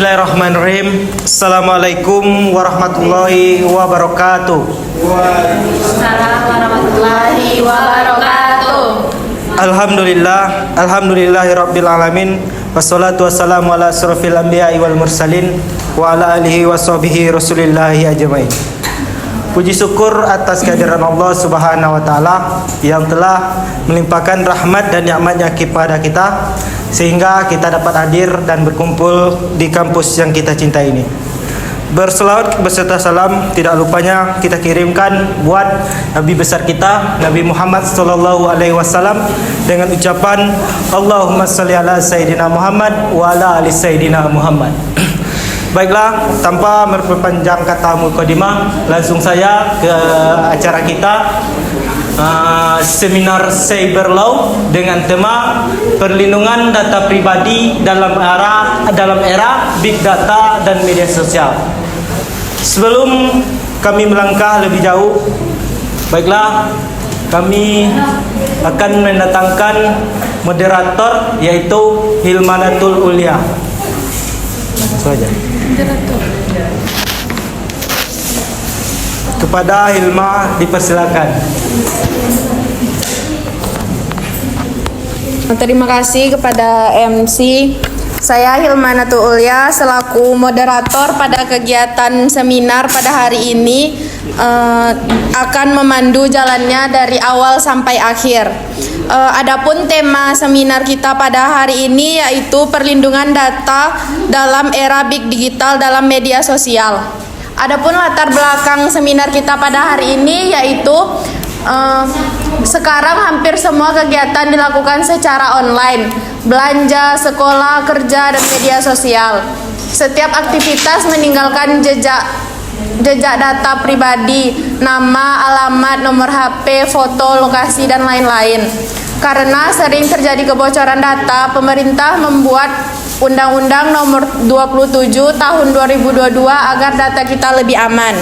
Bismillahirrahmanirrahim. Assalamualaikum warahmatullahi wabarakatuh. Waalaikumsalam warahmatullahi wabarakatuh. Alhamdulillahirabbil alamin. Wassalatu wassalamu ala asrofil anbiya'i wal mursalin wa ala alihi washabihi rasulillahi ajmain. Puji syukur atas kehadiran Allah Subhanahu wa taala yang telah melimpahkan rahmat dan nikmatnya kepada kita sehingga kita dapat hadir dan berkumpul di kampus yang kita cintai ini. Berselawat beserta salam tidak lupanya kita kirimkan buat Nabi besar kita Nabi Muhammad sallallahu alaihi wasallam dengan ucapan Allahumma shalli ala sayyidina Muhammad wa ala ali sayyidina Muhammad. Baiklah, tanpa memperpanjang kata mukadimah, langsung saya ke acara kita, seminar Cyber Law dengan tema perlindungan data pribadi dalam era Big Data dan media sosial. Sebelum kami melangkah lebih jauh, baiklah, kami akan mendatangkan moderator yaitu Hilmanatul Ulia. Saja. Kepada Hilma dipersilakan. Terima kasih kepada MC. Saya Hilmanatul Ulia selaku moderator pada kegiatan seminar pada hari ini akan memandu jalannya dari awal sampai akhir. Adapun tema seminar kita pada hari ini yaitu perlindungan data dalam era big digital dalam media sosial. Adapun latar belakang seminar kita pada hari ini yaitu sekarang hampir semua kegiatan dilakukan secara online, belanja, sekolah, kerja, dan media sosial. Setiap aktivitas meninggalkan jejak data pribadi, nama, alamat, nomor HP, foto, lokasi, dan lain-lain. Karena sering terjadi kebocoran data, pemerintah membuat Undang-Undang Nomor 27 Tahun 2022 agar data kita lebih aman.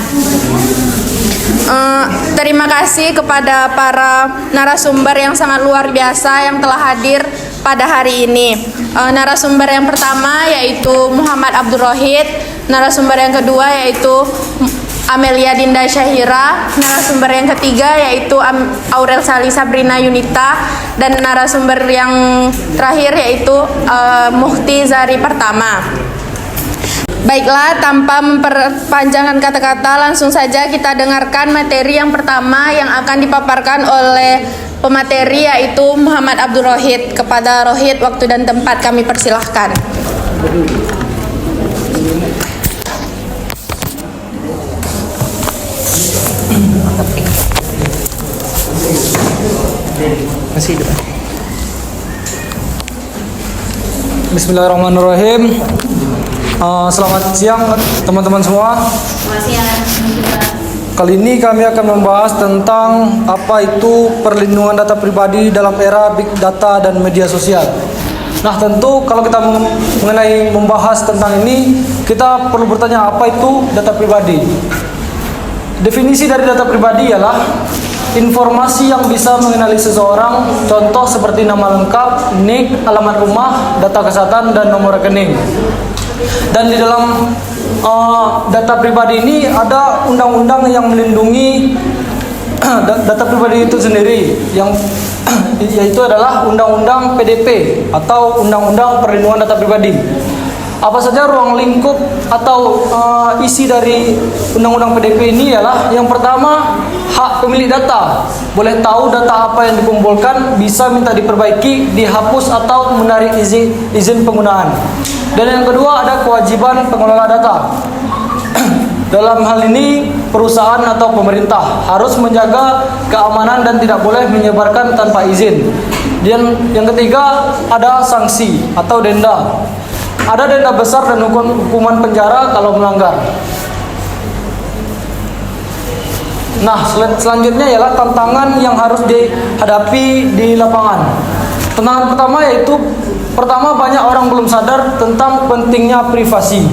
Terima kasih kepada para narasumber yang sangat luar biasa yang telah hadir pada hari ini. Narasumber yang pertama yaitu Muhammad Abdul Rohid, narasumber yang kedua yaitu Amelia Dinda Syahira, narasumber yang ketiga yaitu Aurel Sali Sabrina Yunita, dan narasumber yang terakhir yaitu Muhti Zari Pertama. Baiklah, tanpa memperpanjangkan kata-kata, langsung saja kita dengarkan materi yang pertama yang akan dipaparkan oleh pemateri yaitu Muhammad Abdul Rohid. Kepada Rohid, waktu dan tempat kami persilahkan. Bismillahirrahmanirrahim. Selamat siang teman-teman semua. Selamat siang. Kali ini kami akan membahas tentang apa itu perlindungan data pribadi dalam era big data dan media sosial. Nah, tentu kalau kita mengenai membahas tentang ini, kita perlu bertanya apa itu data pribadi. Definisi dari data pribadi ialah informasi yang bisa mengenali seseorang, contoh seperti nama lengkap, NIK, alamat rumah, data kesehatan, dan nomor rekening. Dan di dalam data pribadi ini ada undang-undang yang melindungi data pribadi itu sendiri, yang yaitu adalah Undang-Undang PDP atau Undang-Undang Perlindungan Data Pribadi. Apa saja ruang lingkup atau isi dari Undang-Undang PDP ini ialah yang pertama, hak pemilik data. Boleh tahu data apa yang dikumpulkan, bisa minta diperbaiki, dihapus atau menarik izin penggunaan. Dan yang kedua ada kewajiban pengelola data. Dalam hal ini perusahaan atau pemerintah harus menjaga keamanan dan tidak boleh menyebarkan tanpa izin. Dan yang ketiga ada sanksi atau denda. Ada denda besar dan hukuman penjara kalau melanggar. Nah, selanjutnya ialah tantangan yang harus dihadapi di lapangan. Tantangan pertama yaitu banyak orang belum sadar tentang pentingnya privasi.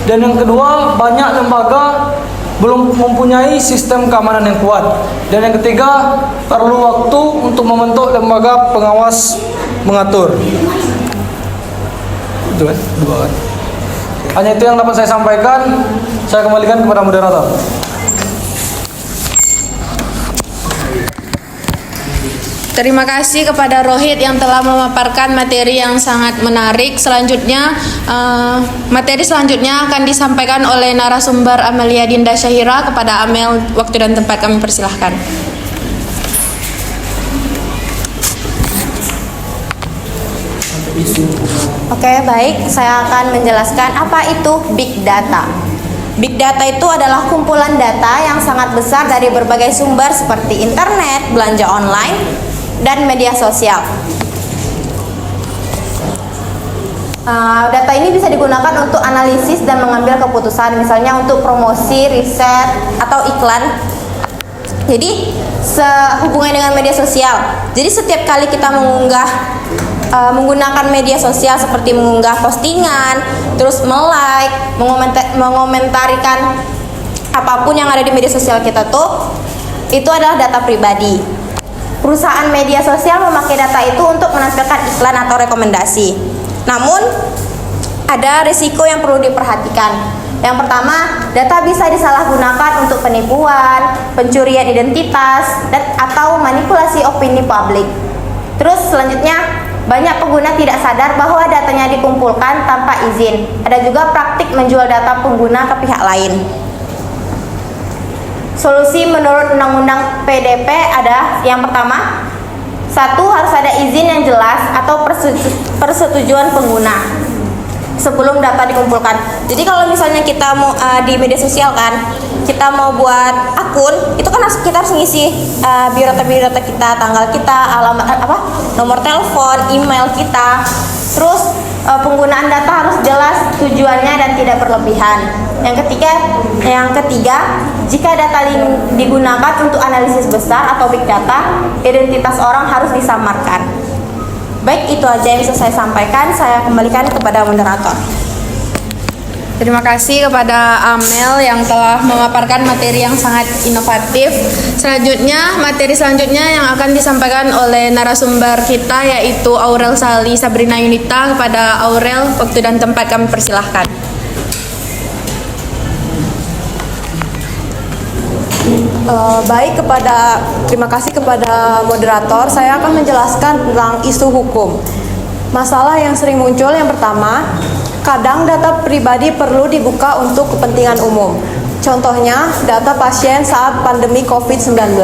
Dan yang kedua, banyak lembaga belum mempunyai sistem keamanan yang kuat. Dan yang ketiga, perlu waktu untuk membentuk lembaga pengawas mengatur. Itu kan? Dua kan? Hanya itu yang dapat saya sampaikan. Saya kembalikan kepada moderator. Terima kasih kepada Rohit yang telah memaparkan materi yang sangat menarik. Selanjutnya, materi selanjutnya akan disampaikan oleh narasumber Amelia Dinda Syahira. Kepada Amel, waktu dan tempat kami persilahkan. Oke, baik. Saya akan menjelaskan apa itu Big Data. Big Data itu adalah kumpulan data yang sangat besar dari berbagai sumber seperti internet, belanja online, dan media sosial. Data ini bisa digunakan untuk analisis dan mengambil keputusan, misalnya untuk promosi, riset, atau iklan. Jadi, sehubungannya dengan media sosial. Jadi, setiap kali kita menggunakan media sosial seperti mengunggah postingan, terus like, mengomentarikan apapun yang ada di media sosial kita tuh, itu adalah data pribadi. Perusahaan media sosial memakai data itu untuk menampilkan iklan atau rekomendasi. Namun, ada risiko yang perlu diperhatikan. Yang pertama, data bisa disalahgunakan untuk penipuan, pencurian identitas, atau manipulasi opini publik. Terus selanjutnya, banyak pengguna tidak sadar bahwa datanya dikumpulkan tanpa izin. Ada juga praktik menjual data pengguna ke pihak lain. Solusi menurut Undang-Undang PDP ada yang pertama, satu, harus ada izin yang jelas atau persetujuan pengguna sebelum data dikumpulkan. Jadi kalau misalnya kita mau di media sosial kan, kita mau buat akun, itu kan kita harus ngisi biodata kita, tanggal kita, alamat nomor telepon, email kita. Terus penggunaan data harus jelas tujuannya dan tidak berlebihan. Yang ketiga, jika data digunakan untuk analisis besar atau big data, identitas orang harus disamarkan. Baik, itu aja yang bisa saya sampaikan. Saya kembalikan kepada moderator. Terima kasih kepada Amel yang telah memaparkan materi yang sangat inovatif. Selanjutnya, materi selanjutnya yang akan disampaikan oleh narasumber kita yaitu Aurel Sali Sabrina Yunita. Kepada Aurel, waktu dan tempat kami persilahkan. Terima kasih kepada moderator. Saya akan menjelaskan tentang isu hukum. Masalah yang sering muncul yang pertama, kadang data pribadi perlu dibuka untuk kepentingan umum. Contohnya, data pasien saat pandemi COVID-19.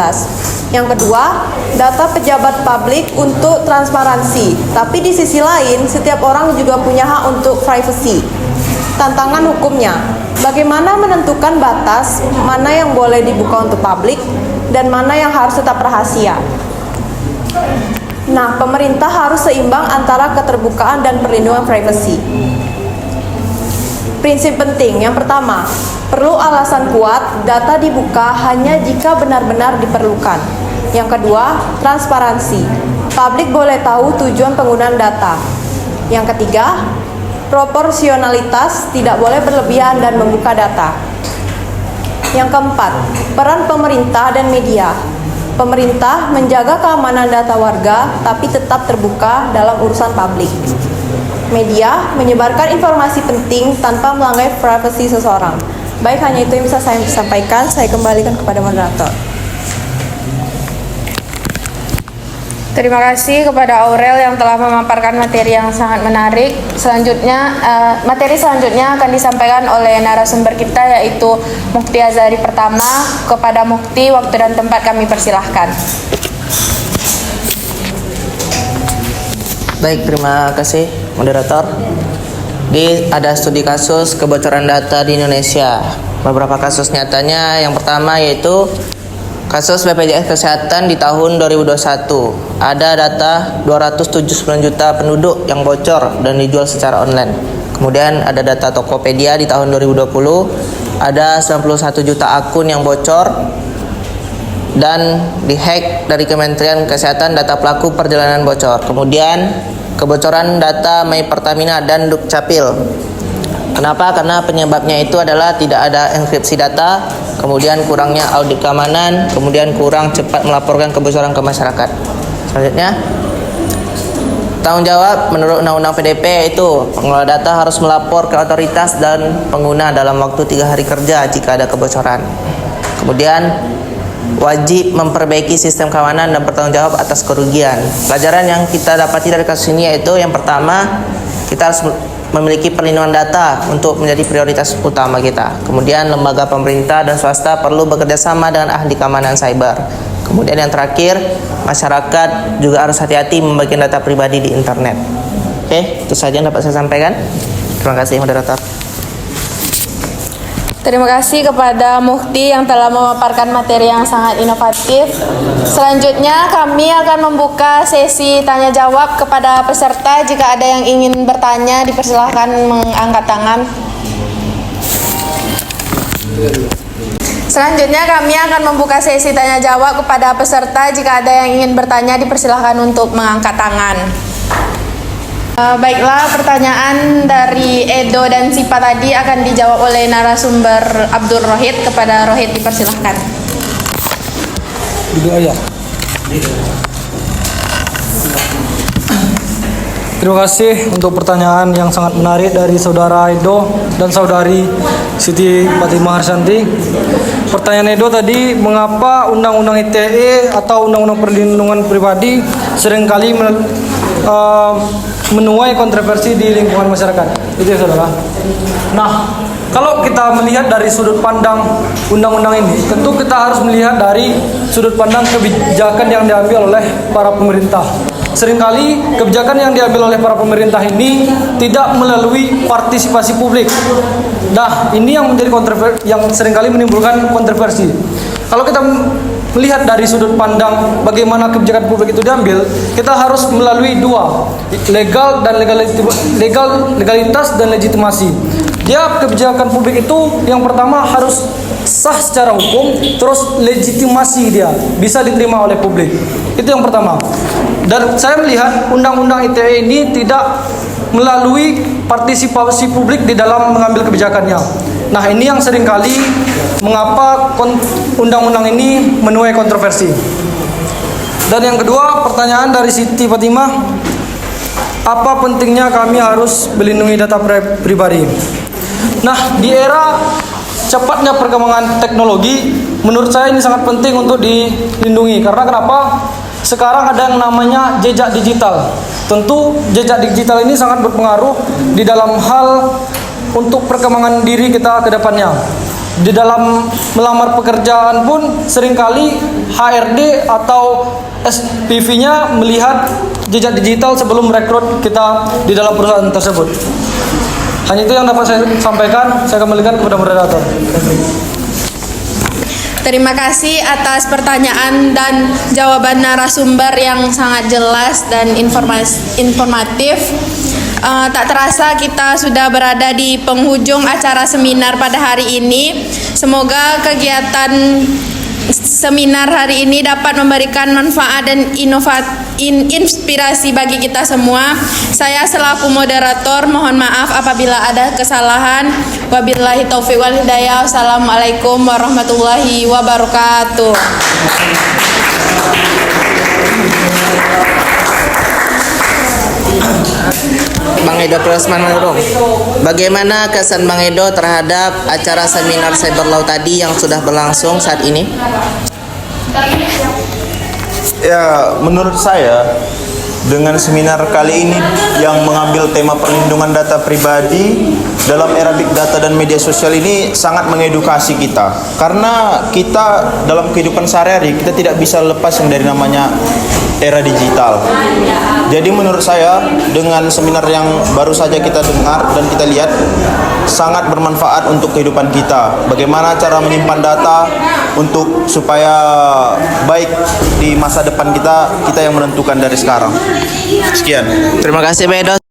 Yang kedua, data pejabat publik untuk transparansi. Tapi di sisi lain, setiap orang juga punya hak untuk privacy. Tantangan hukumnya, bagaimana menentukan batas mana yang boleh dibuka untuk publik dan mana yang harus tetap rahasia. Nah, pemerintah harus seimbang antara keterbukaan dan perlindungan privasi. Prinsip penting yang pertama, perlu alasan kuat, data dibuka hanya jika benar-benar diperlukan. Yang kedua, transparansi. Publik boleh tahu tujuan penggunaan data. Yang ketiga, proporsionalitas, tidak boleh berlebihan dan membuka data. Yang keempat, peran pemerintah dan media. Pemerintah menjaga keamanan data warga, tapi tetap terbuka dalam urusan publik. Media menyebarkan informasi penting tanpa melanggar privasi seseorang. Baik, hanya itu yang bisa saya sampaikan. Saya kembalikan kepada moderator. Terima kasih kepada Aurel yang telah memaparkan materi yang sangat menarik. Selanjutnya, materi selanjutnya akan disampaikan oleh narasumber kita yaitu Mukti Azhari pertama. Kepada Mukti, waktu dan tempat kami persilahkan. Baik, terima kasih moderator. Ada studi kasus kebocoran data di Indonesia. Beberapa kasus nyatanya, yang pertama yaitu kasus BPJS Kesehatan di tahun 2021. Ada data 279 juta penduduk yang bocor dan dijual secara online. Kemudian ada data Tokopedia di tahun 2020. Ada 91 juta akun yang bocor dan dihack dari Kementerian Kesehatan, data pelaku perjalanan bocor. Kemudian kebocoran data My Pertamina dan Dukcapil. Kenapa? Karena penyebabnya itu adalah tidak ada enkripsi data, kemudian kurangnya audit keamanan, kemudian kurang cepat melaporkan kebocoran ke masyarakat. Selanjutnya, Tanggung jawab menurut Undang-Undang PDP itu pengelola data harus melapor ke otoritas dan pengguna dalam waktu 3 hari kerja jika ada kebocoran. Kemudian wajib memperbaiki sistem keamanan dan bertanggung jawab atas kerugian. Pelajaran yang kita dapati dari kasus ini yaitu yang pertama, kita harus memiliki perlindungan data untuk menjadi prioritas utama kita. Kemudian lembaga pemerintah dan swasta perlu bekerja sama dengan ahli keamanan cyber. Kemudian yang terakhir, masyarakat juga harus hati-hati membagikan data pribadi di internet. Oke, itu saja yang dapat saya sampaikan. Terima kasih moderator. Terima kasih kepada Mufti yang telah memaparkan materi yang sangat inovatif. Selanjutnya kami akan membuka sesi tanya jawab kepada peserta. Jika ada yang ingin bertanya, dipersilahkan mengangkat tangan. Selanjutnya kami akan membuka sesi tanya jawab kepada peserta. Jika ada yang ingin bertanya, dipersilahkan untuk mengangkat tangan. Baiklah, pertanyaan dari Edo dan Sipa tadi akan dijawab oleh narasumber Abdul Rohid. Kepada Rohid dipersilahkan. Duduk aja. Terima kasih untuk pertanyaan yang sangat menarik dari saudara Edo dan saudari Siti Fatimah Harsanti. Pertanyaan Edo tadi, mengapa Undang-Undang ITE atau Undang-Undang Perlindungan Pribadi seringkali menuai kontroversi di lingkungan masyarakat? Itu ya saudara. Nah, kalau kita melihat dari sudut pandang undang-undang ini, tentu kita harus melihat dari sudut pandang kebijakan yang diambil oleh para pemerintah. Seringkali kebijakan yang diambil oleh para pemerintah ini tidak melalui partisipasi publik. Nah, ini yang menjadi yang seringkali menimbulkan kontroversi. Kalau kita melihat dari sudut pandang bagaimana kebijakan publik itu diambil, kita harus melalui dua, legalitas dan legitimasi. Dia kebijakan publik itu yang pertama harus sah secara hukum, terus legitimasi dia bisa diterima oleh publik. Itu yang pertama. Dan saya melihat Undang-Undang ITE ini tidak melalui partisipasi publik di dalam mengambil kebijakannya. Nah, ini yang seringkali mengapa undang-undang ini menuai kontroversi. Dan yang kedua, pertanyaan dari Siti Fatimah, apa pentingnya kami harus melindungi data pribadi? Nah, di era cepatnya perkembangan teknologi, menurut saya ini sangat penting untuk dilindungi. Karena kenapa? Sekarang ada yang namanya jejak digital. Tentu jejak digital ini sangat berpengaruh di dalam hal untuk perkembangan diri kita ke depannya. Di dalam melamar pekerjaan pun seringkali HRD atau SPV-nya melihat jejak digital sebelum merekrut kita di dalam perusahaan tersebut. Hanya itu yang dapat saya sampaikan. Saya kembalikan kepada moderator. Terima kasih atas pertanyaan dan jawaban narasumber yang sangat jelas dan informatif. Tak terasa kita sudah berada di penghujung acara seminar pada hari ini. Semoga kegiatan seminar hari ini dapat memberikan manfaat dan inspirasi bagi kita semua. Saya selaku moderator mohon maaf apabila ada kesalahan. Wabillahi taufiq wal hidayah. Assalamualaikum warahmatullahi wabarakatuh. Bang Edo Prasman Manurung, bagaimana kesan Bang Edo terhadap acara seminar Cyber Law tadi yang sudah berlangsung saat ini? Ya, menurut saya dengan seminar kali ini yang mengambil tema perlindungan data pribadi dalam era big data dan media sosial ini sangat mengedukasi kita. Karena kita dalam kehidupan sehari-hari kita tidak bisa lepas yang dari namanya era digital. Jadi menurut saya dengan seminar yang baru saja kita dengar dan kita lihat sangat bermanfaat untuk kehidupan kita. Bagaimana cara menyimpan data untuk supaya baik di masa depan kita yang menentukan dari sekarang. Sekian. Terima kasih Bang Edo.